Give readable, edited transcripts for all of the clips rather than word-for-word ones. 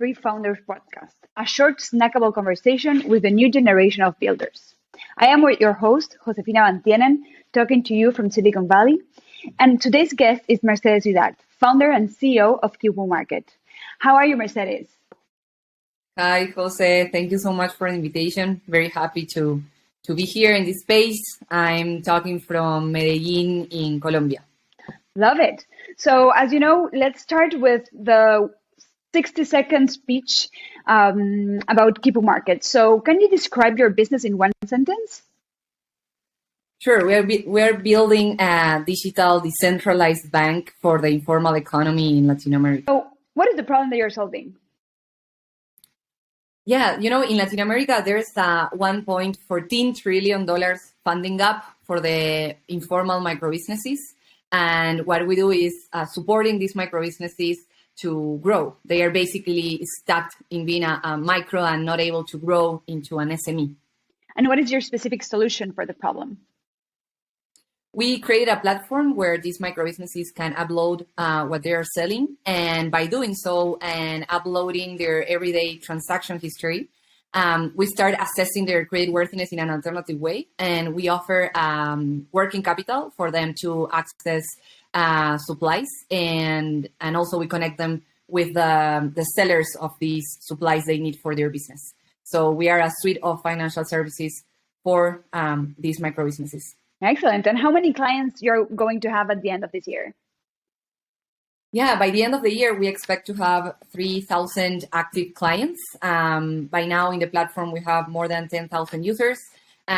Web3 Founders Podcast, a short, snackable conversation with the new generation of builders. I am with your host, Josefina Mantienen, talking to you from Silicon Valley. And today's guest is Mercedes Vidal, founder and CEO of QuipuMarket. How are you, Mercedes? Hi, Jose. Thank you so much for the invitation. Very happy to be here in this space. I'm talking from Medellin in Colombia. Love it. So as you know, let's start with the 60-second speech about QuipuMarket. So can you describe your business in one sentence? Sure. We are building a digital decentralized bank for the informal economy in Latin America. So what is the problem that you're solving? Yeah, in Latin America, there's a $1.14 trillion funding gap for the informal microbusinesses. And what we do is supporting these microbusinesses to grow. They are basically stuck in being a micro and not able to grow into an SME. And what is your specific solution for the problem? We create a platform where these microbusinesses can upload what they are selling. And by doing so and uploading their everyday transaction history, we start assessing their creditworthiness in an alternative way. And we offer working capital for them to access supplies. And also we connect them with the sellers of these supplies they need for their business. So we are a suite of financial services for these microbusinesses. Excellent. And how many clients you're going to have at the end of this year? Yeah, by the end of the year, we expect to have 3,000 active clients. By now in the platform, we have more than 10,000 users. But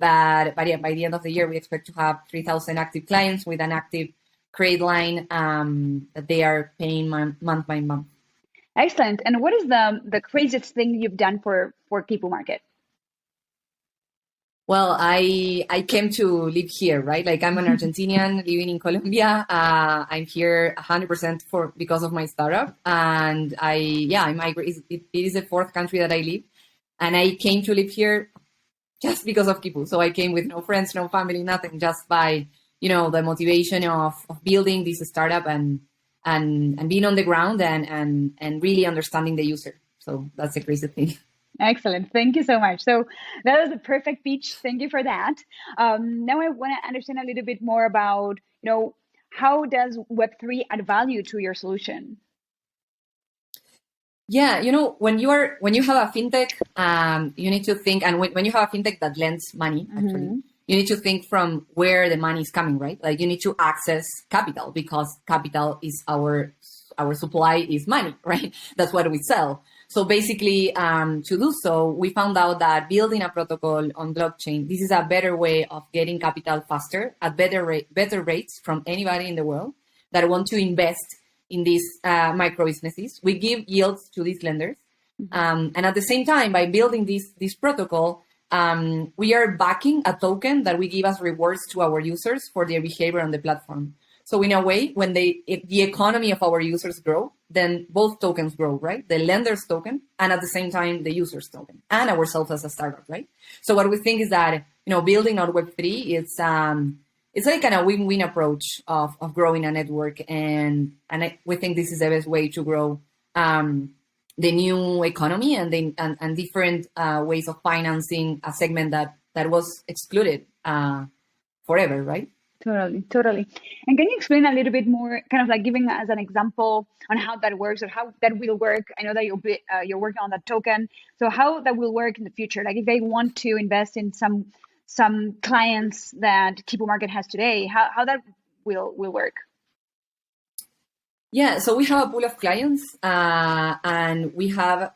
yeah, by the end of the year, we expect to have 3,000 active clients with an active credit line that they are paying month by month. Excellent. And what is the craziest thing you've done for QuipuMarket? Well, I came to live here, right? Like I'm an Argentinian living in Colombia. I'm here 100% because of my startup. And I migrated. It is the fourth country that I live. And I came to live here just because of Quipu. So I came with no friends, no family, nothing, just by, the motivation of building this startup and being on the ground and really understanding the user. So that's the crazy thing. Excellent. Thank you so much. So that was a perfect pitch. Thank you for that. Now I want to understand a little bit more about, how does Web3 add value to your solution? Yeah, when you have a fintech, you need to think, and when you have a fintech that lends money, actually, you need to think from where the money is coming, right? Like you need to access capital because capital is our supply is money, right? That's what we sell. So basically, to do so, we found out that building a protocol on blockchain, this is a better way of getting capital faster at better rates from anybody in the world that want to invest in these micro businesses. We give yields to these lenders. And at the same time, by building this protocol, we are backing a token that we give as rewards to our users for their behavior on the platform. So in a way, when the economy of our users grow, then both tokens grow, right? The lender's token and at the same time, the user's token and ourselves as a startup, right? So what we think is that, building on Web3, it's like kind of win-win approach of growing a network. And we think this is the best way to grow the new economy and different ways of financing a segment that was excluded forever, right? Totally. And can you explain a little bit more, kind of like giving us an example on how that works or how that will work? I know that you're working on that token. So how that will work in the future? Like if they want to invest in some clients that QuipuMarket has today, how that will work? Yeah, so we have a pool of clients and we have,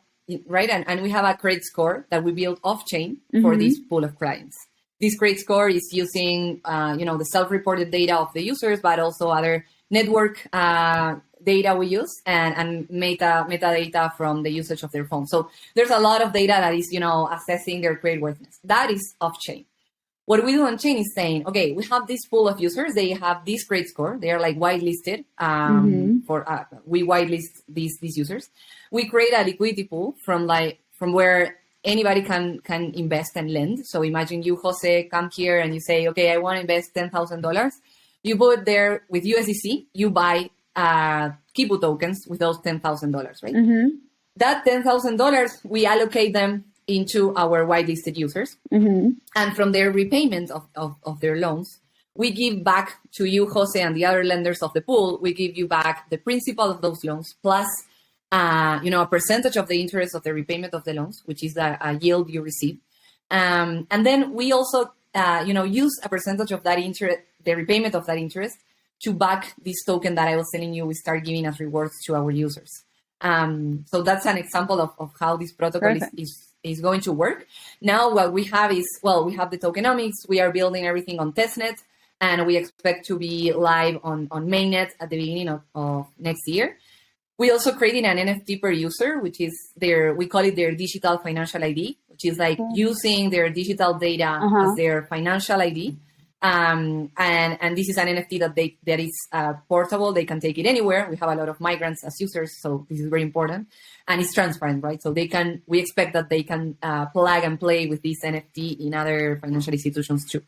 right, and we have a credit score that we build off-chain for this pool of clients. This credit score is using, the self-reported data of the users, but also other network data we use and metadata from the usage of their phone. So there's a lot of data that is, assessing their creditworthiness. That is off-chain. What we do on-chain is saying, okay, we have this pool of users. They have this credit score. They are like whitelisted we whitelist these users. We create a liquidity pool from where anybody can invest and lend. So imagine you, Jose, come here and you say, okay, I want to invest $10,000. You put there with USDC, you buy Quipu tokens with those $10,000, right? that $10,000, we allocate them into our whitelisted users. And from their repayment of their loans, we give back to you, Jose, and the other lenders of the pool, we give you back the principal of those loans plus, a percentage of the interest of the repayment of the loans, which is a yield you receive. And then we also, use a percentage of that interest, the repayment of that interest, to back this token that I was telling you we start giving as rewards to our users. So that's an example of how this protocol is going to work. Now what we have is, we have the tokenomics, we are building everything on testnet, and we expect to be live on mainnet at the beginning of next year. We also created an NFT per user, which is we call it their digital financial ID, which is like using their digital data as their financial ID. And this is an NFT that is portable. They can take it anywhere. We have a lot of migrants as users, so this is very important. And it's transparent, right? So we expect that they can plug and play with this NFT in other financial institutions too.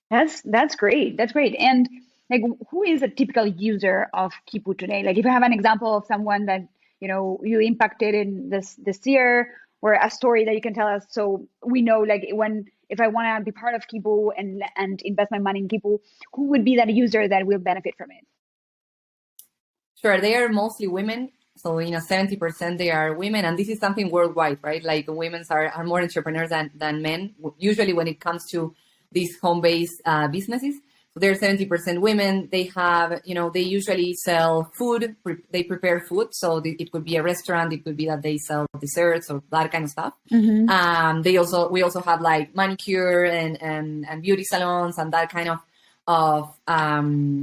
That's great. That's great. And like, who is a typical user of Quipu today? Like, if you have an example of someone that you impacted in this year, or a story that you can tell us, so we know, like, if I want to be part of Quipu and invest my money in Quipu, who would be that user that will benefit from it? Sure, they are mostly women. So 70% they are women, and this is something worldwide, right? Like, women are more entrepreneurs than men, usually when it comes to these home-based businesses. So they're 70% women. They have, they usually sell food. They prepare food. So it could be a restaurant. It could be that they sell desserts or that kind of stuff. We also have like manicure and beauty salons and that kind of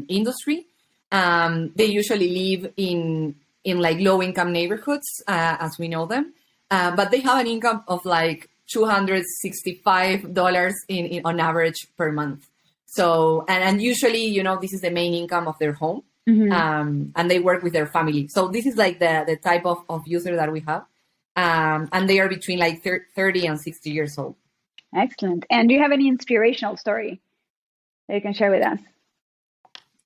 industry. They usually live in like low income neighborhoods, as we know them. But they have an income of like $265 on average per month. So, and usually, this is the main income of their home, and they work with their family. So this is like the type of user that we have. And they are between like 30 and 60 years old. Excellent. And do you have any inspirational story that you can share with us?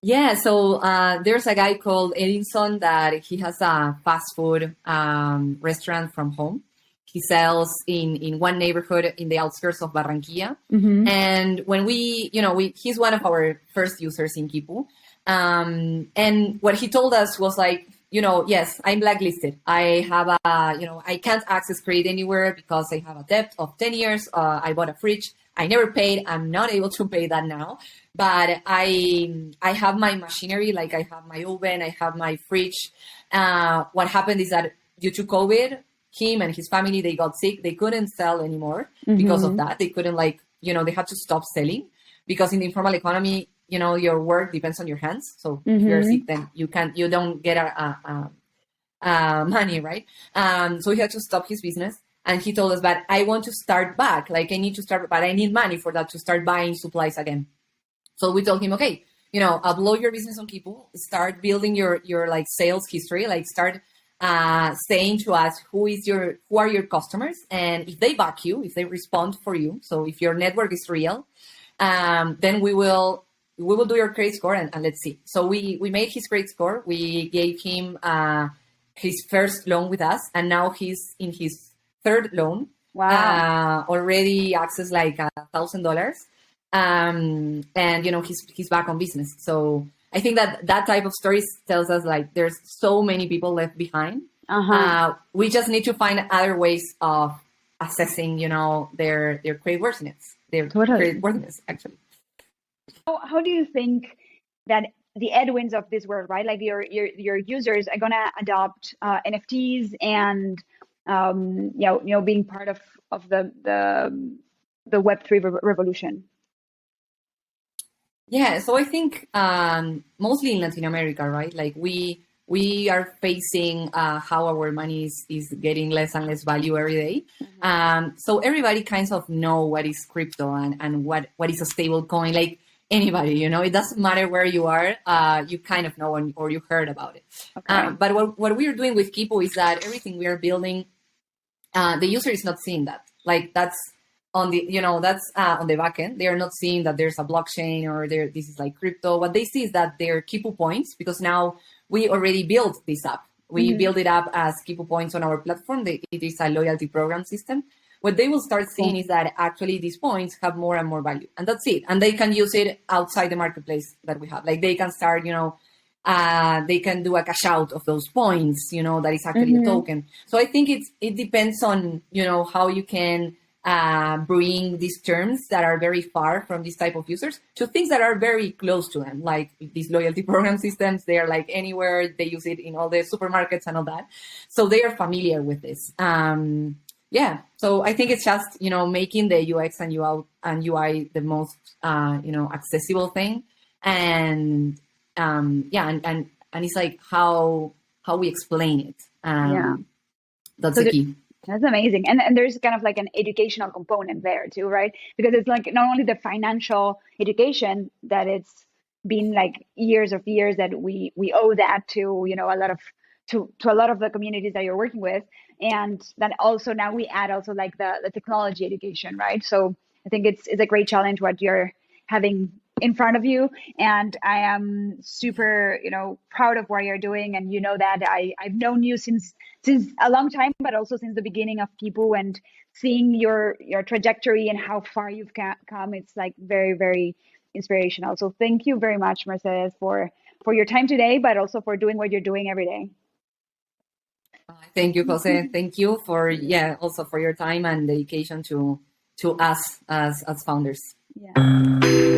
Yeah, so there's a guy called Edinson that he has a fast food restaurant from home. He sells in one neighborhood in the outskirts of Barranquilla. And when he's one of our first users in Quipu. And what he told us was like, yes, I'm blacklisted. I have I can't access credit anywhere because I have a debt of 10 years. I bought a fridge. I never paid. I'm not able to pay that now. But I have my machinery, like I have my oven, I have my fridge. What happened is that due to COVID, him and his family, they got sick. They couldn't sell anymore because of that. They couldn't they had to stop selling because in the informal economy, your work depends on your hands. So if you're sick, then you don't get money, right? So he had to stop his business. And he told us, but I want to start back. Like I need to start, but I need money for that to start buying supplies again. So we told him, okay, upload your business on Quipu, start building your like sales history, like start saying to us who are your customers, and if they back you, if they respond for you, so if your network is real, then we will do your credit score and let's see. So we made his credit score. We gave him his first loan with us, and now he's in his third loan. Wow! Already accessed like $1,000, and he's back on business. So I think that type of stories tells us like there's so many people left behind. We just need to find other ways of assessing, their creditworthiness, creditworthiness actually. How do you think that the Edwins of this world, right? Like your users are gonna adopt NFTs and being part of the Web3 revolution? Yeah, so I think mostly in Latin America, right? Like we are facing how our money is getting less and less value every day. So everybody kind of know what is crypto and what is a stable coin. Like anybody, it doesn't matter where you are, you kind of know or you heard about it. Okay. But what we are doing with Quipu is that everything we are building, the user is not seeing that. Like that's on the on the back end. They are not seeing that there's a blockchain or this is like crypto. What they see is that they're Quipu points, because now we already built this app We build it up as Kipu points on our platform. It is a loyalty program system. What they will start seeing is that actually these points have more and more value, and that's it. And they can use it outside the marketplace that we have. Like they can start, they can do a cash out of those points, that is actually a token. So I think it depends on, how you can bring these terms that are very far from this type of users to things that are very close to them, like these loyalty program systems. They are like anywhere, they use it in all the supermarkets and all that. So they are familiar with this. So I think it's just, making the UX and UI the most, accessible thing. And it's like how we explain it. That's so the key. That's amazing. And there's kind of like an educational component there too, right? Because it's like not only the financial education that it's been like years of years that we owe that to, a lot of the communities that you're working with. And that also now we add also like the technology education, right? So I think it's a great challenge what you're having in front of you, and I am super proud of what you're doing. And that I've known you since a long time, but also since the beginning of Kipu, and seeing your trajectory and how far you've come, it's like very, very inspirational. So thank you very much, Mercedes, for your time today, but also for doing what you're doing every day. Thank you, Jose. Thank you for also for your time and dedication to us as founders. Yeah.